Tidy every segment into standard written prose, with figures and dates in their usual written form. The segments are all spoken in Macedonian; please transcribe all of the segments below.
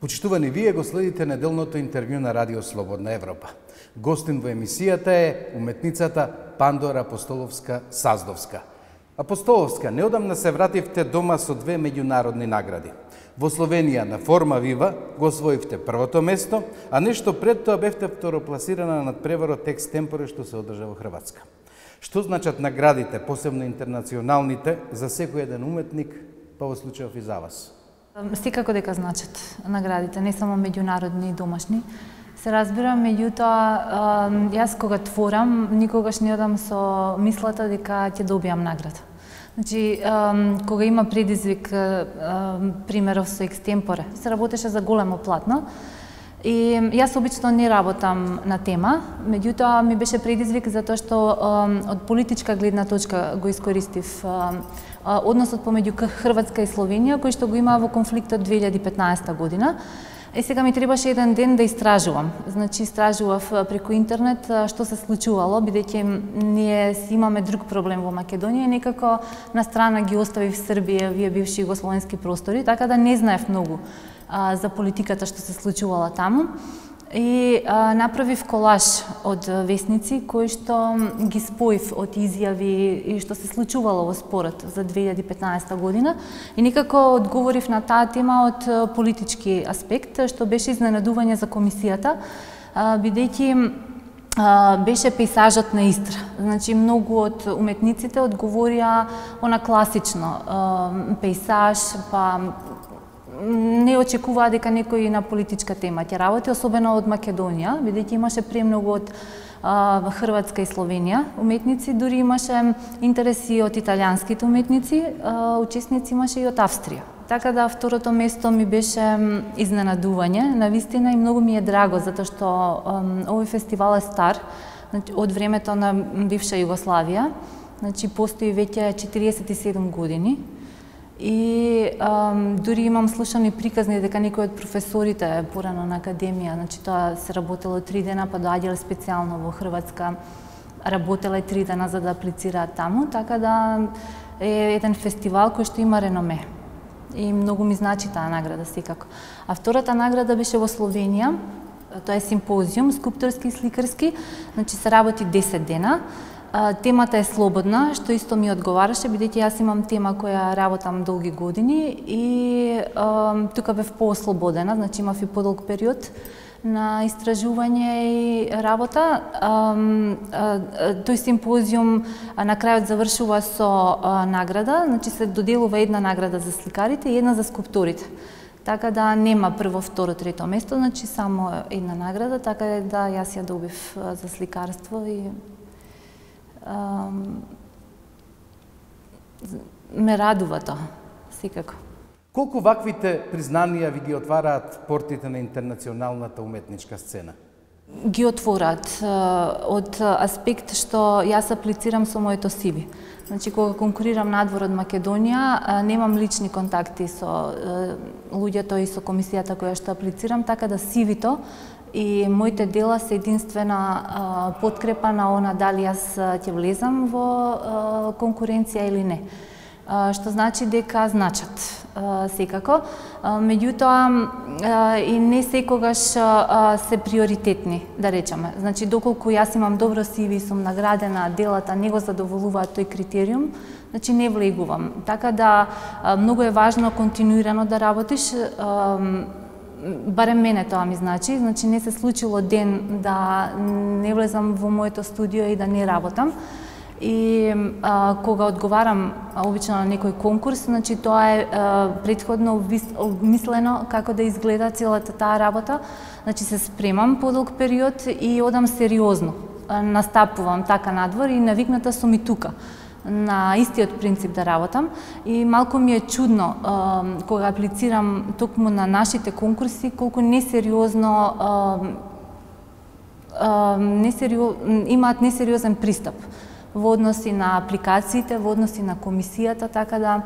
Почитувани, вие го следите неделното интервју на Радио Слободна Европа. Гостин во емисијата е уметницата Пандора Апостоловска-Саздовска. Апостоловска, неодамна се вративте дома со 2 меѓународни награди. Во Словенија на Форма Вива го освоивте првото место, а нешто пред тоа бевте второпласирана на надпреварот Екстемпоре што се одржа во Хрватска. Што значат наградите, посебно интернационалните, за секој еден уметник, па во случајов и за вас? Секако дека значат наградите, не само меѓународни и домашни. Се разбира, меѓутоа, јас кога творам, никогаш не одам со мислата дека ќе добијам награда. Значи, кога има предизвик, примеров со Екстемпоре, се работеше за големо платно, и јас обично не работам на тема, меѓутоа ми беше предизвик затоа што од политичка гледна точка го искористив односот помеѓу Хрватска и Словенија, кој што го има во конфликтот 2015 година. Сега ми требаше еден ден да истражувам. Значи, истражував преку интернет што се случувало, бидејќи ние си имаме друг проблем во Македонија и некако на страна ги оставив Србија, вие бивши југословенски простори, така да не знаев многу за политиката што се случувала таму. И направив колаж од весници кои што ги споив од изјави и што се случувало во спорот за 2015 година и некако одговорив на таа тема од политички аспект, што беше изненадување за комисијата, бидејќи беше пейсажот на Истра. Значи, многу од уметниците одговорија она класично пейсаж, па не очекуваа дека некој на политичка тема ќе работи, особено од Македонија, бидејќи имаше премногу од Хрватска и Словенија уметници, дури имаше интереси од италијанските уметници, учесници имаше и од Австрија. Така да второто место ми беше изненадување, навистина, и многу ми е драго, затоа што овој фестивал е стар, од времето на бивша Југославија, значи постои веќе 47 години. И дури имам слушани приказни дека некои од професорите порано на академија, значи тоа се работело 3 дена, па доаѓале специјално во Хрватска, работеле 3 дена за да аплицираат таму, така да е еден фестивал кој што има реноме. И многу ми значи таа награда секако. А втората награда беше во Словенија, тоа е симпозиум скулпторски и сликарски, значи се работи 10 дена. Темата е слободна, што исто ми одговараше, бидејќи јас имам тема која работам долги години и тука бев поослободена, значи имав и подолг период на истражување и работа. Тој симпозиум на крајот завршува со награда, значи се доделува една награда за сликарите и една за скулпторите. Така да нема прво, второ, трето место, значи само една награда, така да јас ја добив за сликарство и ме радува тоа, секако. Колку ваквите признанија ви ги отвараат портите на интернационалната уметничка сцена? Ги отвораат од аспект што јас аплицирам со моето CV. Значи, кога конкурирам надвор од Македонија, немам лични контакти со луѓето и со комисијата која што аплицирам, така да CV-то и моите дела се единствена подкрепа на она дали јас ќе влезам во конкуренција или не. Што значи дека значат секако, меѓутоа и не секогаш се приоритетни, да речеме. Значи, доколку јас имам добро CV и сум наградена, делата не го задоволуваат тој критериум, значи не влегувам. Така да многу е важно континуирано да работиш, барем мене тоа ми значи не се случило ден да не влезам во моето студио и да не работам. И кога одговарам обично на некој конкурс, значи тоа е претходно обмислено како да изгледа целата таа работа. Значи се спремам подолг период и одам сериозно. Настапувам така надвор и навикната сум и тука на истиот принцип да работам и малку ми е чудно кога аплицирам токму на нашите конкурси колку несериозно имаат несериозен пристап во односи на апликациите, во односи на комисијата, така да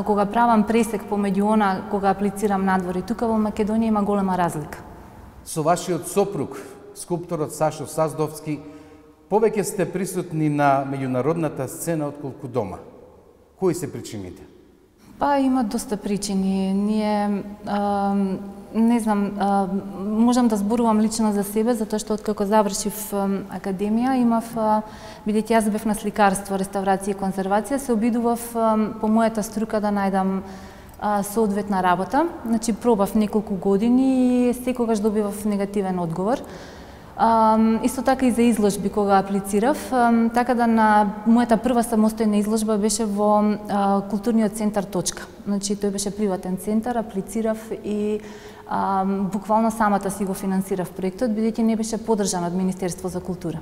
кога правам пресек помеѓу она кога аплицирам надвор и тука во Македонија има голема разлика. Со вашиот сопруг, скулпторот Сашо Саздовски, повеќе сте присутни на меѓународната сцена отколку дома. Кои се причините? Па има доста причини. Ние не знам, можам да зборувам лично за себе, затоа што откако завршив академија, имав, бидејќи јас бев на сликарство, реставрација и конзервација, се обидував по мојата струка да најдам соодветна работа. Значи, пробав неколку години и секогаш добивав негативен одговор. Исто така и за изложби кога аплицирав, така да на мојата прва самостојна изложба беше во културниот центар Точка. Значи, тој беше приватен центар, аплицирав и буквално самата си го финансирав проектот, бидејќи не беше поддржан од Министерство за култура.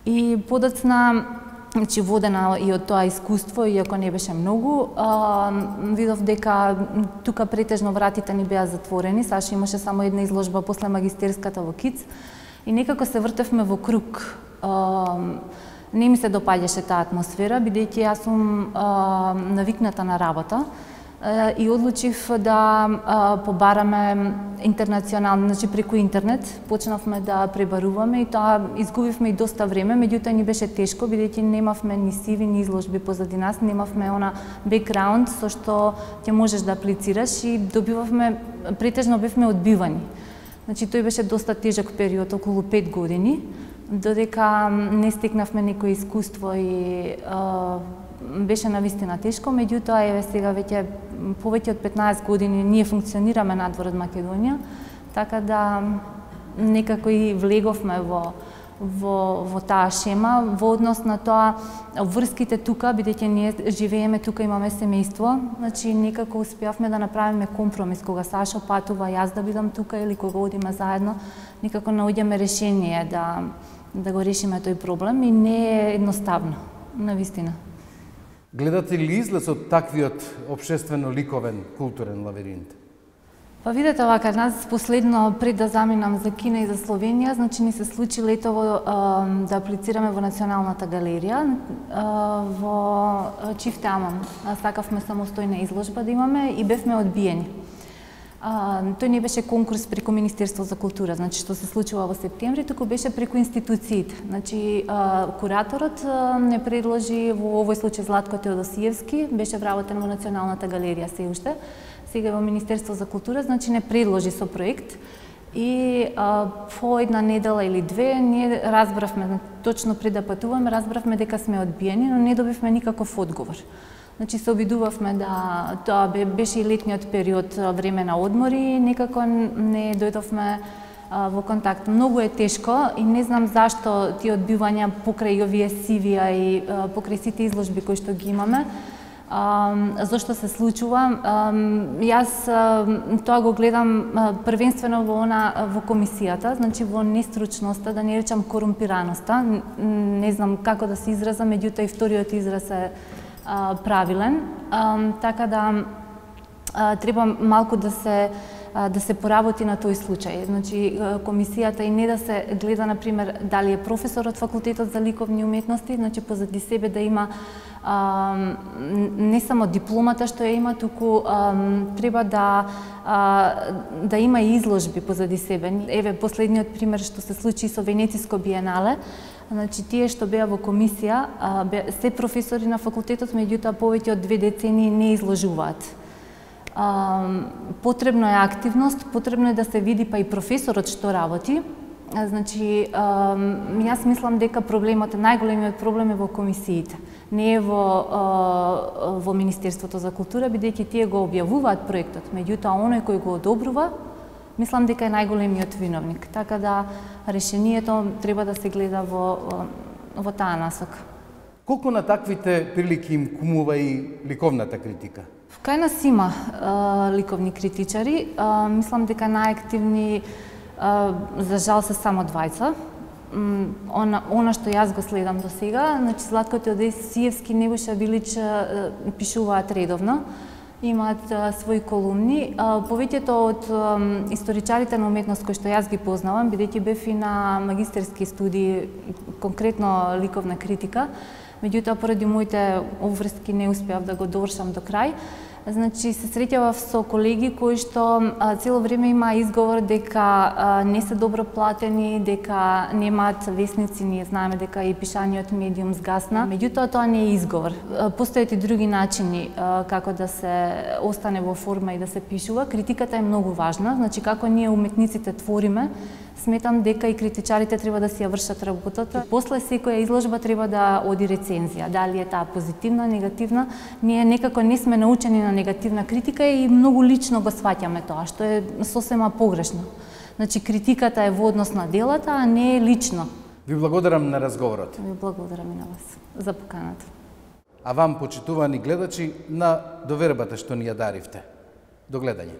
И подоцна, значи, водена и од тоа искуство, иако не беше многу, видов дека тука претежно вратите ни беа затворени. Саша имаше само една изложба после магистерската во КИЦ и некако се вртевме во круг. Не ми се допаѓаше таа атмосфера, бидејќи јас сум навикната на работа и одлучив да побараме интернационално, значи преку интернет, почнавме да пребаруваме и тоа изгубивме и доста време, меѓутоа ни беше тешко, бидејќи немавме ни CV, ни изложби позади нас, немавме она бекграунд со што ќе можеш да аплицираш и добивавме, претежно бевме одбивани. Значи, тој беше доста тежок период, околу 5 години, додека не стекнавме некој искуство и беше навистина тешко, меѓутоа еве сега веќе повеќе од 15 години ние функционираме надвор од Македонија, така да некако и влеговме во таа шема, во однос на тоа врските тука, бидејќи ние живееме тука, имаме семејство, значи некако успеавме да направиме компромис кога Сашо патува, јас да бидам тука или кога одиме заедно, некако наоѓаме решение да го решиме тој проблем и не е едноставно, навистина. Гледате ли излез од таквиот општествено-ликовен културен лавиринт? Па видете вака, нас последно пред да заминам за Кина и за Словенија, значи ни се случи летово да аплицираме во Националната галерија во Чифте Амам. Сакавме самостојна изложба да имаме и бевме одбиени. Тој не беше конкурс преку Министерство за култура, значи што се случува во септември, туку беше преку институциите. Значи кураторот не предложи, во овој случај Златко Теодосиевски, беше вработен во Националната галерија се уште, сега во Министерство за култура, значи не предложи со проект и по една недела или две ние разбравме, точно пред да патуваме, разбравме дека сме одбиени, но не добивме никаков одговор. Значи се обидувавме да тоа беше и летниот период, време на одмори, некако не дојдовме во контакт. Многу е тешко и не знам зашто тие одбивања покрај овие CV-а и покрај сите изложби кои што ги имаме, зашто се случува. Јас тоа го гледам првенствено во комисијата, значи во нестручноста, да не речам корумпираноста. Не знам како да се изразам, меѓутоа и вториот израз е правилен, така да треба малку да се поработи на тој случај. Значи, комисијата и не да се гледа, например, дали е професор од факултетот за ликовни уметности, значи позади себе да има не само дипломата што ја има, туку треба да има и изложби позади себе. Еве последниот пример што се случи со Венециско биенале. Значи, тие што беа во комисија, се професори на факултетот, меѓутоа повеќе од 2 децении не изложуваат. Потребно е активност, потребно е да се види па и професорот што работи. Значи, јас мислам дека проблемот, најголемиот проблем е во комисиите. Не е во Министерството за култура, бидејќи тие го објавуваат проектот, меѓутоа оној кој го одобрува, мислам дека е најголемиот виновник. Така да решението треба да се гледа во таа насока. Колку на таквите прилики им кумува и ликовната критика? Кај нас има ликовни критичари. Мислам дека најактивни, за жал, се само двајца. Она што јас го следам до сега, значи Златко Теодосиевски, Nebojša Bilić пишуваат редовно, имаат своји колумни. Повеќето од историчарите на уметност кои што јас ги познавам, бидејќи бев и на магистерски студии, конкретно ликовна критика, меѓутоа поради моите обврски не успеав да го довршам до крај. Значи се среќавав со колеги кои што цело време има изговор дека не се добро платени, дека немаат весници, ние знаеме дека и пишаниот медиум згасна. Меѓутоа тоа не е изговор. Постојат и други начини како да се остане во форма и да се пишува. Критиката е многу важна, значи како ние уметниците твориме, сметам дека и критичарите треба да си ја вршат работата. После секоја изложба треба да оди рецензија. Дали е таа позитивна, негативна, ние некако не сме научени на негативна критика и многу лично го сваќаме тоа, што е сосема погрешно. Значи критиката е во однос на делата, а не е лично. Ви благодарам на разговорот. Ви благодарам и на вас за поканата. А вам, почитувани гледачи, на довербата што ни ја даривте. До гледање.